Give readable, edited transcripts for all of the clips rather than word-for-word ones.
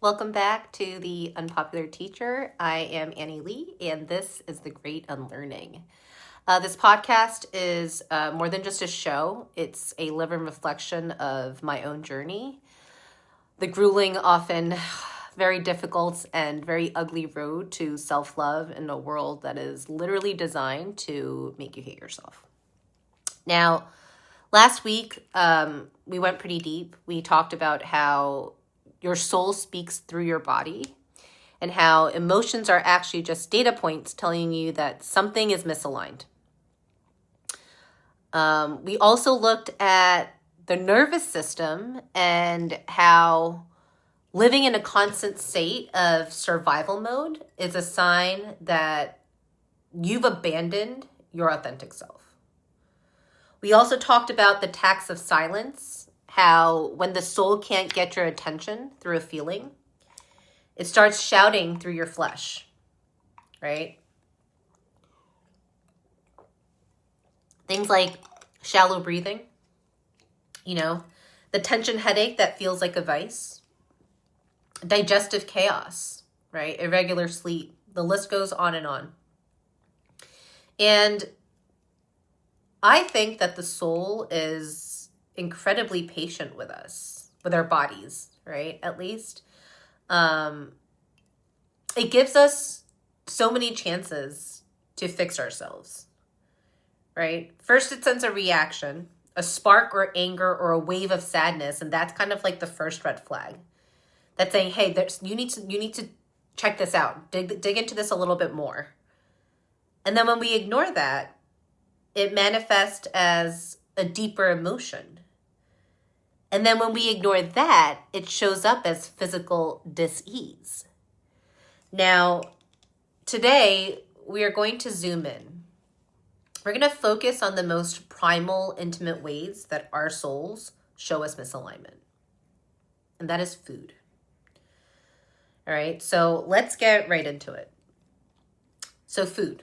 Welcome back to The Unpopular Teacher. I am Annie Lee, and this is The Great Unlearning. This podcast is more than just a show. It's a living reflection of my own journey, the grueling, often very difficult and very ugly road to self-love in a world that is literally designed to make you hate yourself. Now, last week, we went pretty deep. We talked about how your soul speaks through your body and how emotions are actually just data points telling you that something is misaligned. We also looked at the nervous system and how living in a constant state of survival mode is a sign that you've abandoned your authentic self. We also talked about the tax of silence, how when the soul can't get your attention through a feeling, it starts shouting through your flesh, right? Things like shallow breathing, the tension headache that feels like a vice, digestive chaos, right? Irregular sleep. The list goes on and on. And I think that the soul is incredibly patient with us, with our bodies, right? At least. It gives us so many chances to fix ourselves, right? First, it sends a reaction, a spark or anger or a wave of sadness, and that's kind of like the first red flag. That's saying, hey, you need to check this out. Dig into this a little bit more. And then when we ignore that, it manifests as a deeper emotion. And then when we ignore that, it shows up as physical dis-ease. Now, today, we are going to zoom in. We're going to focus on the most primal, intimate ways that our souls show us misalignment. And that is food. All right, so let's get right into it. So food.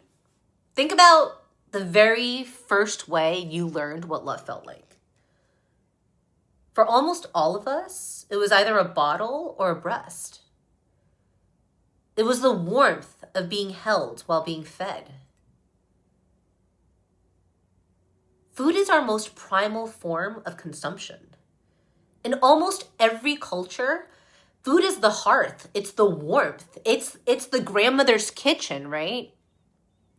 Think about the very first way you learned what love felt like. For almost all of us, it was either a bottle or a breast. It was the warmth of being held while being fed. Food is our most primal form of consumption. In almost every culture, food is the hearth. It's the warmth. It's the grandmother's kitchen, right?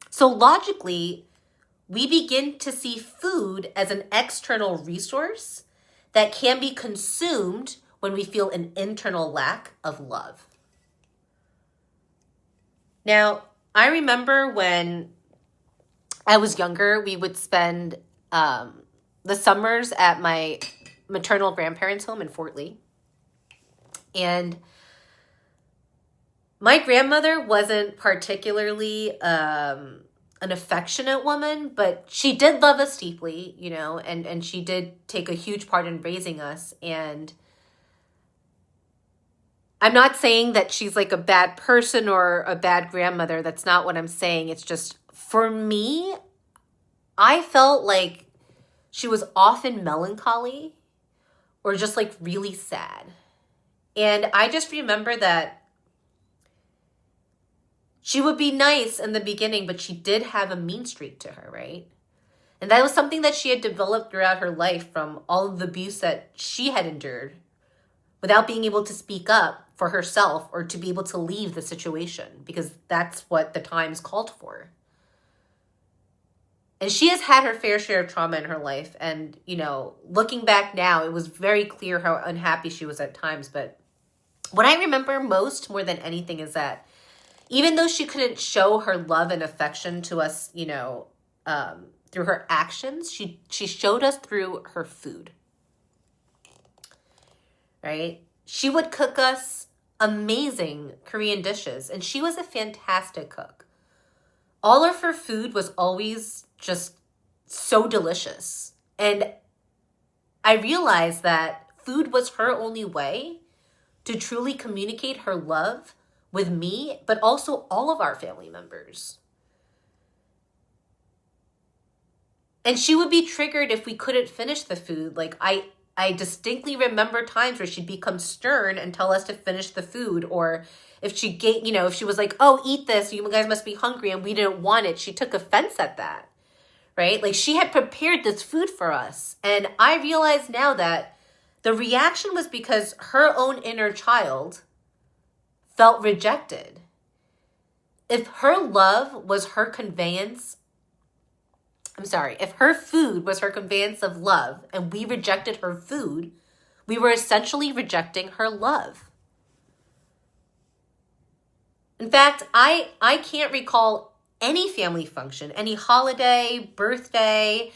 So logically, we begin to see food as an external resource that can be consumed when we feel an internal lack of love. Now, I remember when I was younger, we would spend the summers at my maternal grandparents' home in Fort Lee. And my grandmother wasn't particularly an affectionate woman, but she did love us deeply, and she did take a huge part in raising us. And I'm not saying that she's like a bad person or a bad grandmother. That's not what I'm saying. It's just, for me, I felt like she was often melancholy or just like really sad. And I just remember that she would be nice in the beginning, but she did have a mean streak to her, right? And that was something that she had developed throughout her life from all of the abuse that she had endured without being able to speak up for herself or to be able to leave the situation, because that's what the times called for. And she has had her fair share of trauma in her life. And, looking back now, it was very clear how unhappy she was at times. But what I remember most, more than anything, is that even though she couldn't show her love and affection to us, through her actions, she showed us through her food, right? She would cook us amazing Korean dishes, and she was a fantastic cook. All of her food was always just so delicious. And I realized that food was her only way to truly communicate her love with me, but also all of our family members. And she would be triggered if we couldn't finish the food. Like, I distinctly remember times where she'd become stern and tell us to finish the food, or if she gave, if she was like, oh, eat this, you guys must be hungry, and we didn't want it, she took offense at that, right? Like, she had prepared this food for us. And I realize now that the reaction was because her own inner child felt rejected. If her love was her conveyance, if her food was her conveyance of love and we rejected her food, we were essentially rejecting her love. In fact, I can't recall any family function, any holiday, birthday,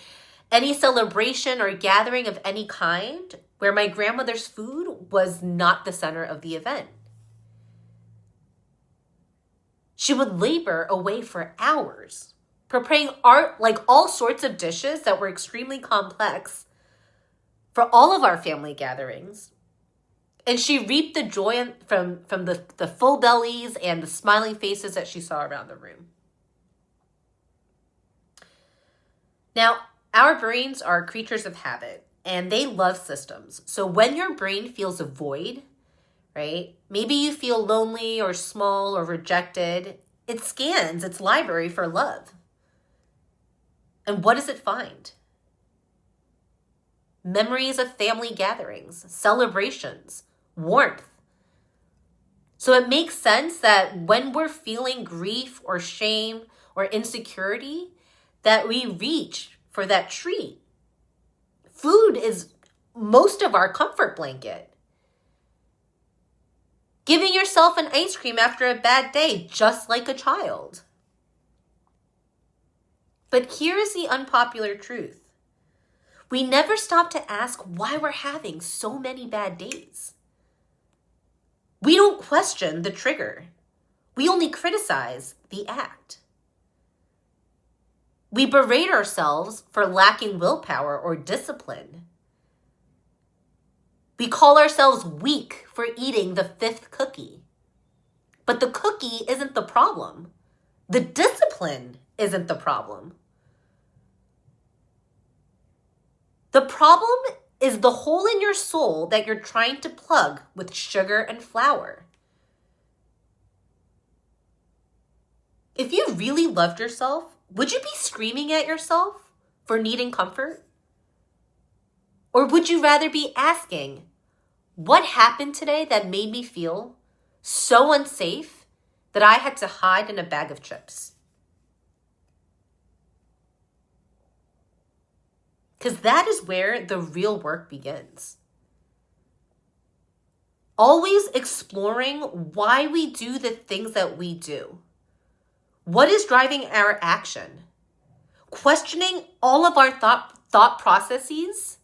any celebration or gathering of any kind where my grandmother's food was not the center of the event. She would labor away for hours, preparing all sorts of dishes that were extremely complex for all of our family gatherings. And she reaped the joy from the full bellies and the smiling faces that she saw around the room. Now, our brains are creatures of habit, and they love systems. So when your brain feels a void, right? Maybe you feel lonely or small or rejected. It scans its library for love. And what does it find? Memories of family gatherings, celebrations, warmth. So it makes sense that when we're feeling grief or shame or insecurity, that we reach for that treat. Food is most of our comfort blanket. Giving yourself an ice cream after a bad day, just like a child. But here is the unpopular truth. We never stop to ask why we're having so many bad days. We don't question the trigger. We only criticize the act. We berate ourselves for lacking willpower or discipline. We call ourselves weak for eating the 5th cookie. But the cookie isn't the problem. The discipline isn't the problem. The problem is the hole in your soul that you're trying to plug with sugar and flour. If you really loved yourself, would you be screaming at yourself for needing comfort? Or would you rather be asking, what happened today that made me feel so unsafe that I had to hide in a bag of chips? Because that is where the real work begins. Always exploring why we do the things that we do. What is driving our action? Questioning all of our thought processes,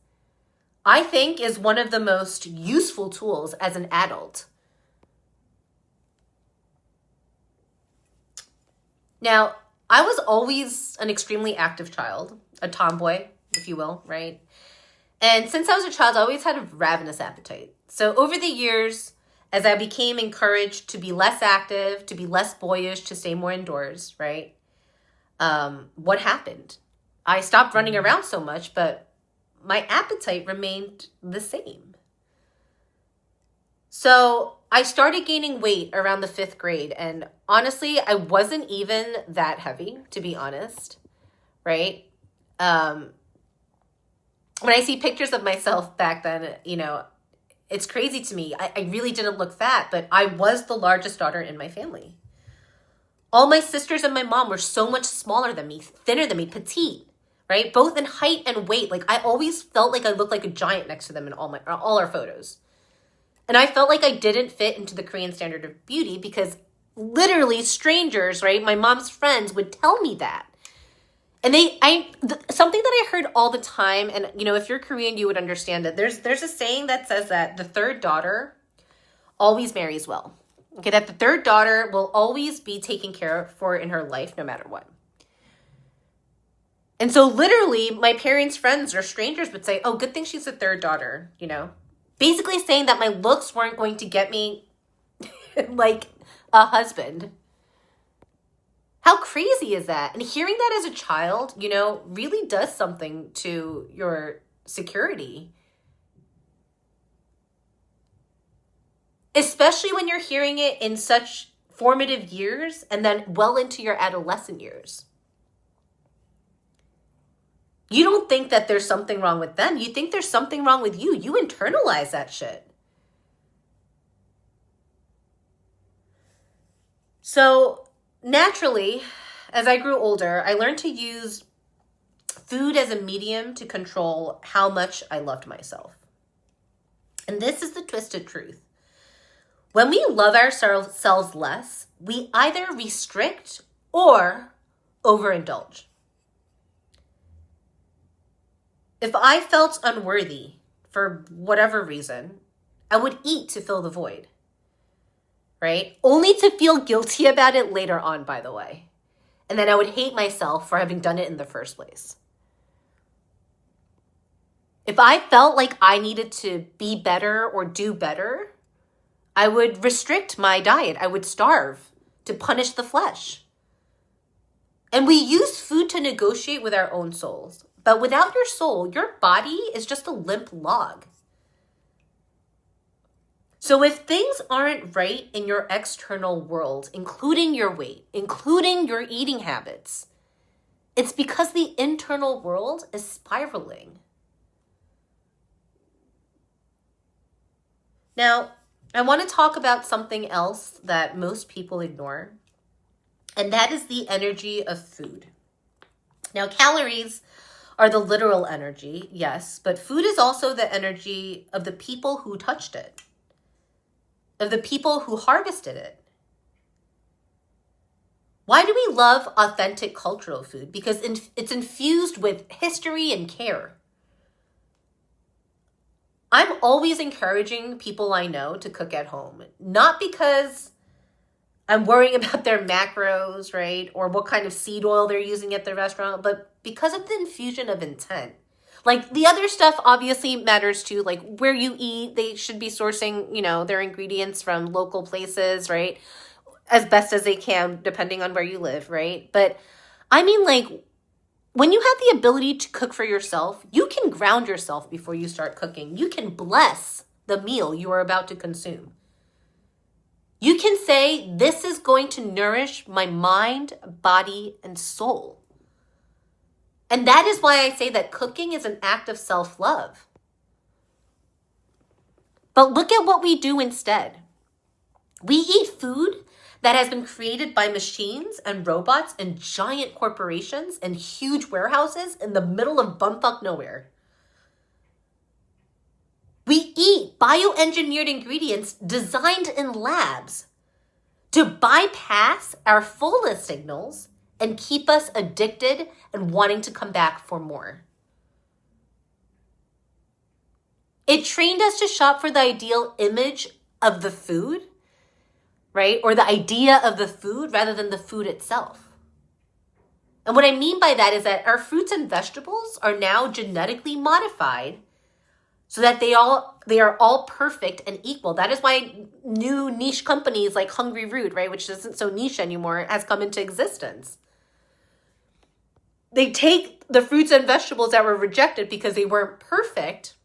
I think, is one of the most useful tools as an adult. Now, I was always an extremely active child, a tomboy, if you will, right? And since I was a child, I always had a ravenous appetite. So over the years, as I became encouraged to be less active, to be less boyish, to stay more indoors, right? What happened? I stopped running around so much, but my appetite remained the same. So I started gaining weight around the 5th grade. And honestly, I wasn't even that heavy, to be honest, right? When I see pictures of myself back then, it's crazy to me. I really didn't look fat, but I was the largest daughter in my family. All my sisters and my mom were so much smaller than me, thinner than me, petite, right? Both in height and weight. Like, I always felt like I looked like a giant next to them in all our photos. And I felt like I didn't fit into the Korean standard of beauty because literally strangers, right? My mom's friends would tell me that. And something that I heard all the time, and if you're Korean, you would understand it. There's a saying that says that the third daughter always marries well. Okay, that the third daughter will always be taken care for in her life, no matter what. And so literally, my parents' friends or strangers would say, oh, good thing she's the third daughter, basically saying that my looks weren't going to get me like a husband. How crazy is that? And hearing that as a child, really does something to your security. especially when you're hearing it in such formative years and then well into your adolescent years. You don't think that there's something wrong with them. You think there's something wrong with you. You internalize that shit. So naturally, as I grew older, I learned to use food as a medium to control how much I loved myself. And this is the twisted truth. When we love ourselves less, we either restrict or overindulge. If I felt unworthy for whatever reason, I would eat to fill the void, right? Only to feel guilty about it later on, by the way. And then I would hate myself for having done it in the first place. If I felt like I needed to be better or do better, I would restrict my diet. I would starve to punish the flesh. And we use food to negotiate with our own souls. But without your soul, your body is just a limp log. So if things aren't right in your external world, including your weight, including your eating habits, it's because the internal world is spiraling. Now, I want to talk about something else that most people ignore, and that is the energy of food. Now, calories are the literal energy, yes, but food is also the energy of the people who touched it, of the people who harvested it. Why do we love authentic cultural food? Because it's infused with history and care. I'm always encouraging people I know to cook at home, not because I'm worrying about their macros, right? Or what kind of seed oil they're using at the restaurant, but because of the infusion of intent. Like the other stuff obviously matters too, like where you eat, they should be sourcing, their ingredients from local places, right? As best as they can, depending on where you live, right? But I mean, like, when you have the ability to cook for yourself, you can ground yourself before you start cooking. You can bless the meal you are about to consume. You can say, this is going to nourish my mind, body, and soul. And that is why I say that cooking is an act of self-love. But look at what we do instead. We eat food that has been created by machines and robots and giant corporations and huge warehouses in the middle of bumfuck nowhere. We eat bioengineered ingredients designed in labs to bypass our fullness signals and keep us addicted and wanting to come back for more. It trained us to shop for the ideal image of the food, right? Or the idea of the food rather than the food itself. And what I mean by that is that our fruits and vegetables are now genetically modified so that they are all perfect and equal. That is why new niche companies like Hungry Root, right, which isn't so niche anymore, has come into existence. They take the fruits and vegetables that were rejected because they weren't perfect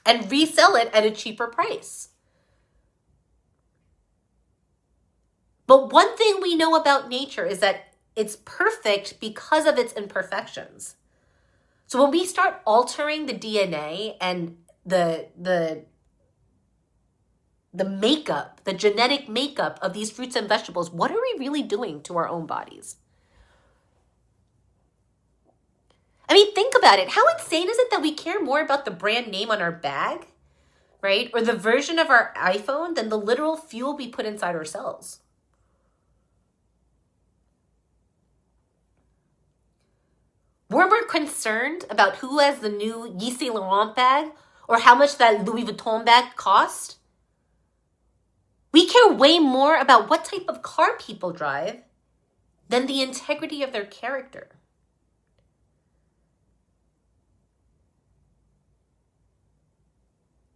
and resell it at a cheaper price. But one thing we know about nature is that it's perfect because of its imperfections. So when we start altering the DNA and the makeup, the genetic makeup of these fruits and vegetables, what are we really doing to our own bodies? I mean, think about it. How insane is it that we care more about the brand name on our bag, right? Or the version of our iPhone than the literal fuel we put inside our cells? We're more concerned about who has the new Yves Saint Laurent bag or how much that Louis Vuitton bag cost. We care way more about what type of car people drive than the integrity of their character.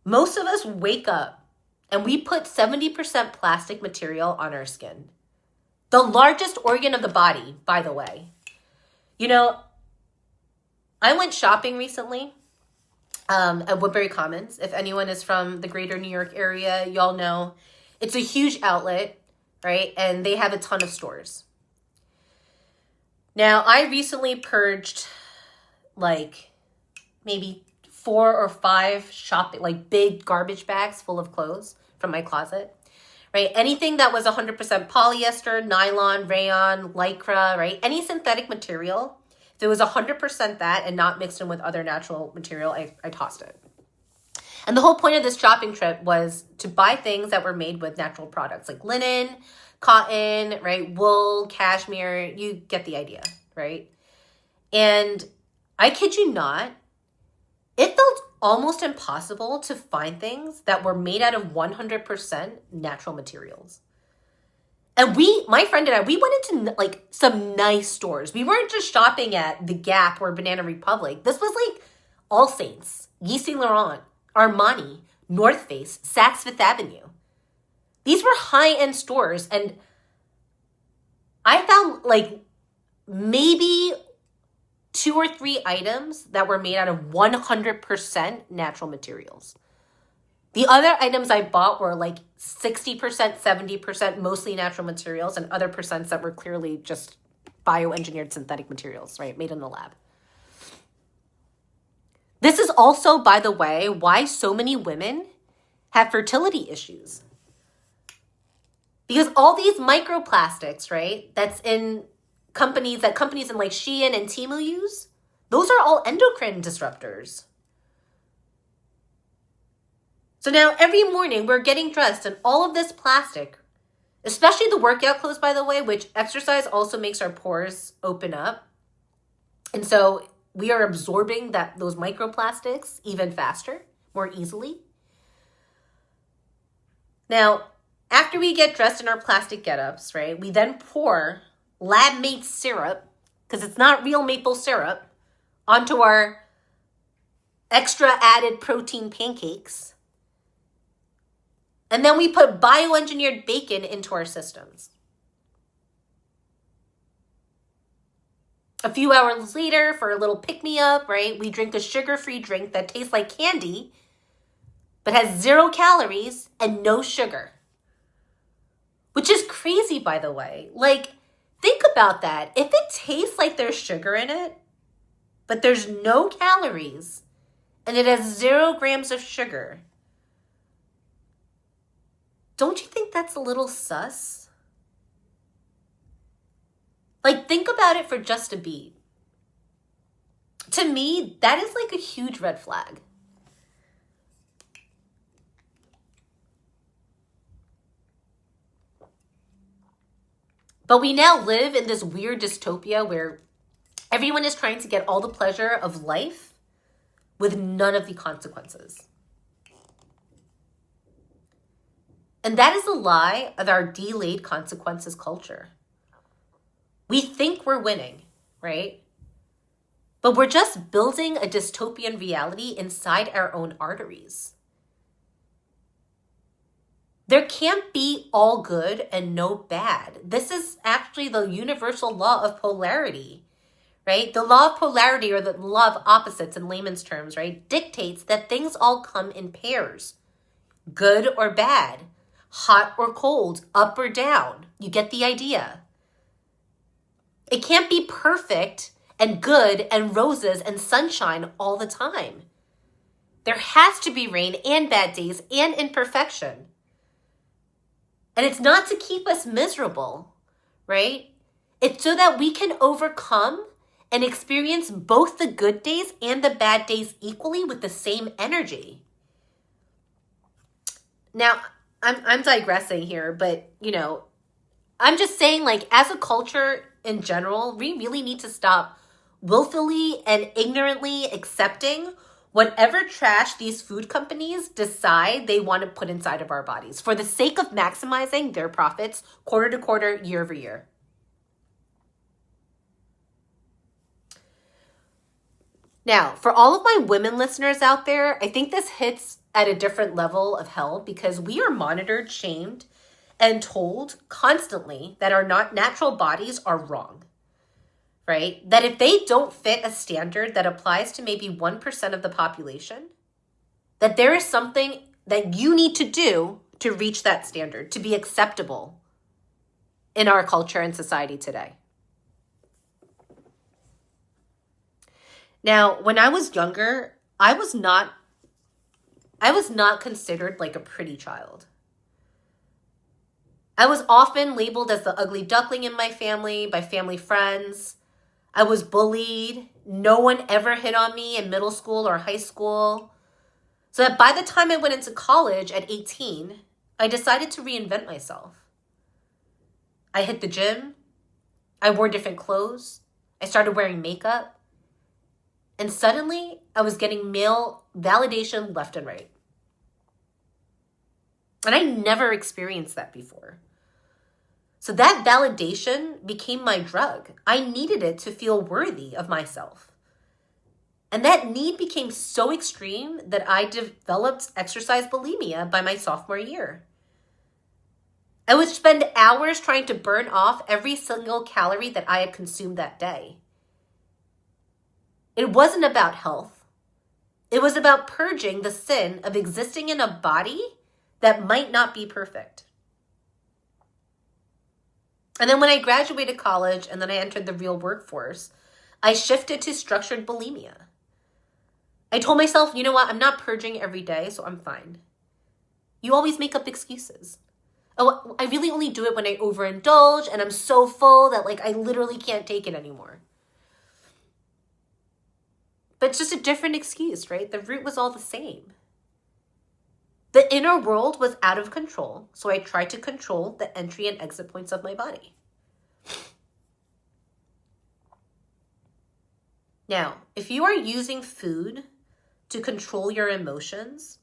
Most of us wake up and we put 70% plastic material on our skin. The largest organ of the body, by the way. I went shopping recently at Woodbury Commons. If anyone is from the greater New York area, y'all know it's a huge outlet, right? And they have a ton of stores. Now, I recently purged like maybe 4 or 5 shopping, like big garbage bags full of clothes from my closet, right? Anything that was 100% polyester, nylon, rayon, lycra, right? Any synthetic material, if it was 100% that and not mixed in with other natural material, I tossed it. And the whole point of this shopping trip was to buy things that were made with natural products like linen, cotton, right? Wool, cashmere, you get the idea, right? And I kid you not, it felt almost impossible to find things that were made out of 100% natural materials. And my friend and I, we went into like some nice stores. We weren't just shopping at The Gap or Banana Republic. This was like All Saints, Yves Saint Laurent, Armani, North Face, Saks Fifth Avenue. These were high-end stores, and I found like maybe 2 or 3 items that were made out of 100% natural materials. The other items I bought were like 60%, 70%, mostly natural materials, and other percents that were clearly just bioengineered synthetic materials, right? Made in the lab. This is also, by the way, why so many women have fertility issues. Because all these microplastics, right, that's in companies in like Shein and Temu use, those are all endocrine disruptors. So now every morning we're getting dressed in all of this plastic, especially the workout clothes, by the way, which exercise also makes our pores open up. And so we are absorbing those microplastics even faster, more easily. Now, after we get dressed in our plastic get-ups, right, we then pour lab-made syrup, because it's not real maple syrup, onto our extra added protein pancakes. And then we put bioengineered bacon into our systems. A few hours later, for a little pick-me-up, right, we drink a sugar-free drink that tastes like candy, but has 0 calories and no sugar. Which is crazy, by the way. Like, think about that. If it tastes like there's sugar in it, but there's no calories, and it has 0 grams of sugar, don't you think that's a little sus? Like, think about it for just a beat. To me, that is like a huge red flag. But we now live in this weird dystopia where everyone is trying to get all the pleasure of life with none of the consequences. And that is the lie of our delayed consequences culture. We think we're winning, right? But we're just building a dystopian reality inside our own arteries. There can't be all good and no bad. This is actually the universal law of polarity, right? The law of polarity, or the law of opposites in layman's terms, right, dictates that things all come in pairs, good or bad, hot or cold, up or down. You get the idea. It can't be perfect and good and roses and sunshine all the time. There has to be rain and bad days and imperfection. And it's not to keep us miserable, right? It's so that we can overcome and experience both the good days and the bad days equally with the same energy. Now, I'm digressing here, but, I'm just saying, like, as a culture in general, we really need to stop willfully and ignorantly accepting whatever trash these food companies decide they want to put inside of our bodies for the sake of maximizing their profits quarter to quarter, year over year. Now, for all of my women listeners out there, I think this hits at a different level of hell because we are monitored, shamed, and told constantly that our natural bodies are wrong, right? That if they don't fit a standard that applies to maybe 1% of the population, that there is something that you need to do to reach that standard, to be acceptable in our culture and society today. Now, when I was younger, I was not considered like a pretty child. I was often labeled as the ugly duckling in my family, by family friends. I was bullied. No one ever hit on me in middle school or high school. So that by the time I went into college at 18, I decided to reinvent myself. I hit the gym. I wore different clothes. I started wearing makeup. And suddenly, I was getting male validation left and right. And I never experienced that before. So that validation became my drug. I needed it to feel worthy of myself. And that need became so extreme that I developed exercise bulimia by my sophomore year. I would spend hours trying to burn off every single calorie that I had consumed that day. It wasn't about health. It was about purging the sin of existing in a body that might not be perfect. And then when I graduated college and then I entered the real workforce, I shifted to structured bulimia. I told myself, you know what? I'm not purging every day, so I'm fine. You always make up excuses. Oh, I really only do it when I overindulge and I'm so full that I literally can't take it anymore. But it's just a different excuse, right? The root was all the same. The inner world was out of control, so I tried to control the entry and exit points of my body. Now, if you are using food to control your emotions,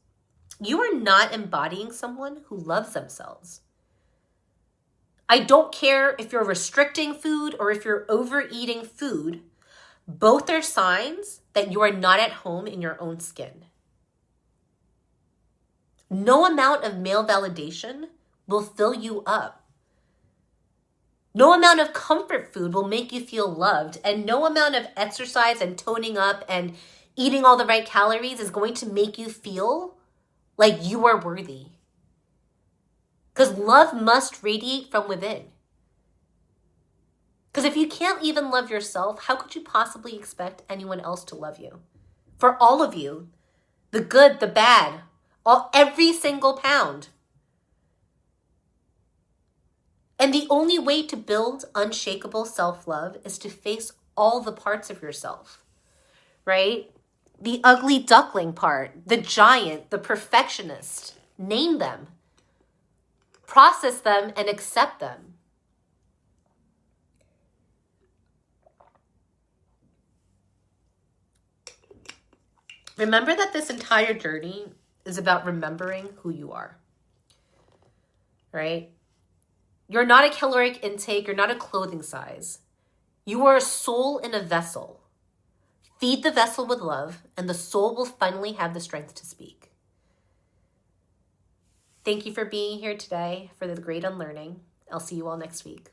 you are not embodying someone who loves themselves. I don't care if you're restricting food or if you're overeating food. Both are signs that you are not at home in your own skin. No amount of male validation will fill you up. No amount of comfort food will make you feel loved, and no amount of exercise and toning up and eating all the right calories is going to make you feel like you are worthy. Because love must radiate from within. Because if you can't even love yourself, how could you possibly expect anyone else to love you? For all of you, the good, the bad, every single pound. And the only way to build unshakable self-love is to face all the parts of yourself, right? The ugly duckling part, the giant, the perfectionist. Name them. Process them and accept them. Remember that this entire journey is about remembering who you are, right? You're not a caloric intake. You're not a clothing size. You are a soul in a vessel. Feed the vessel with love, and the soul will finally have the strength to speak. Thank you for being here today for the Great Unlearning. I'll see you all next week.